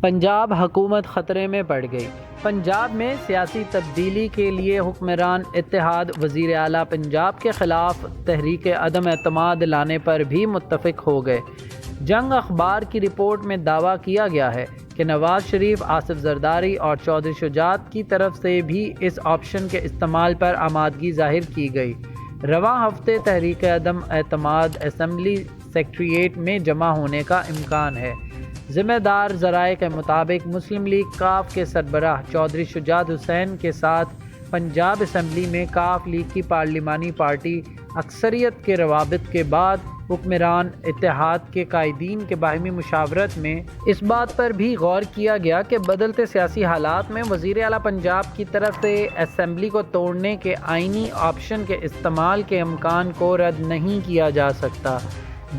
پنجاب حکومت خطرے میں پڑ گئی۔ پنجاب میں سیاسی تبدیلی کے لیے حکمران اتحاد وزیر اعلیٰ پنجاب کے خلاف تحریک عدم اعتماد لانے پر بھی متفق ہو گئے۔ جنگ اخبار کی رپورٹ میں دعویٰ کیا گیا ہے کہ نواز شریف، آصف زرداری اور چودھری شجاعت کی طرف سے بھی اس آپشن کے استعمال پر آمادگی ظاہر کی گئی۔ رواں ہفتے تحریک عدم اعتماد اسمبلی سیکریٹریٹ میں جمع ہونے کا امکان ہے۔ ذمہ دار ذرائع کے مطابق مسلم لیگ کاف کے سربراہ چودھری شجاعت حسین کے ساتھ پنجاب اسمبلی میں کاف لیگ کی پارلیمانی پارٹی اکثریت کے روابط کے بعد حکمران اتحاد کے قائدین کے باہمی مشاورت میں اس بات پر بھی غور کیا گیا کہ بدلتے سیاسی حالات میں وزیر اعلیٰ پنجاب کی طرف سے اسمبلی کو توڑنے کے آئینی آپشن کے استعمال کے امکان کو رد نہیں کیا جا سکتا،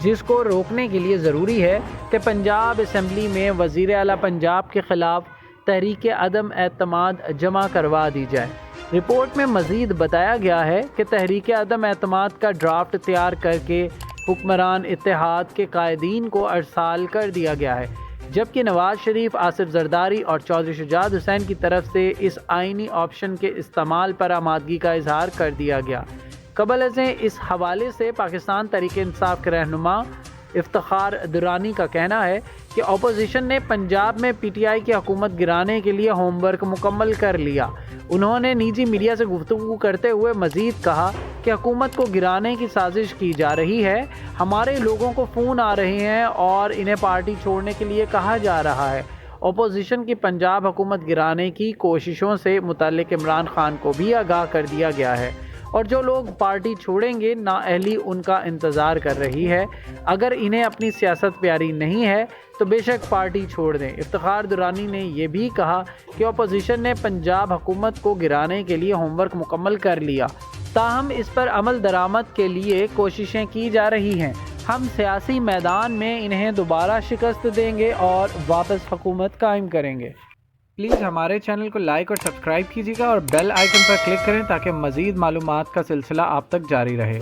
جس کو روکنے کے لیے ضروری ہے کہ پنجاب اسمبلی میں وزیر اعلیٰ پنجاب کے خلاف تحریک عدم اعتماد جمع کروا دی جائے۔ رپورٹ میں مزید بتایا گیا ہے کہ تحریک عدم اعتماد کا ڈرافٹ تیار کر کے حکمران اتحاد کے قائدین کو ارسال کر دیا گیا ہے، جبکہ نواز شریف، آصف زرداری اور چودھری شجاعت حسین کی طرف سے اس آئینی آپشن کے استعمال پر آمادگی کا اظہار کر دیا گیا۔ قبل ازیں اس حوالے سے پاکستان تحریک انصاف کے رہنما افتخار درانی کا کہنا ہے کہ اپوزیشن نے پنجاب میں پی ٹی آئی کی حکومت گرانے کے لیے ہوم ورک مکمل کر لیا۔ انہوں نے نجی میڈیا سے گفتگو کرتے ہوئے مزید کہا کہ حکومت کو گرانے کی سازش کی جا رہی ہے، ہمارے لوگوں کو فون آ رہے ہیں اور انہیں پارٹی چھوڑنے کے لیے کہا جا رہا ہے۔ اپوزیشن کی پنجاب حکومت گرانے کی کوششوں سے متعلق عمران خان کو بھی آگاہ کر دیا گیا ہے، اور جو لوگ پارٹی چھوڑیں گے نااہلی ان کا انتظار کر رہی ہے۔ اگر انہیں اپنی سیاست پیاری نہیں ہے تو بے شک پارٹی چھوڑ دیں۔ افتخار درانی نے یہ بھی کہا کہ اپوزیشن نے پنجاب حکومت کو گرانے کے لیے ہوم ورک مکمل کر لیا، تاہم اس پر عمل درآمد کے لیے کوششیں کی جا رہی ہیں۔ ہم سیاسی میدان میں انہیں دوبارہ شکست دیں گے اور واپس حکومت قائم کریں گے۔ پلیز ہمارے چینل کو لائک اور سبسکرائب کیجیے گا اور بیل آئیکن پر کلک کریں تاکہ مزید معلومات کا سلسلہ آپ تک جاری رہے۔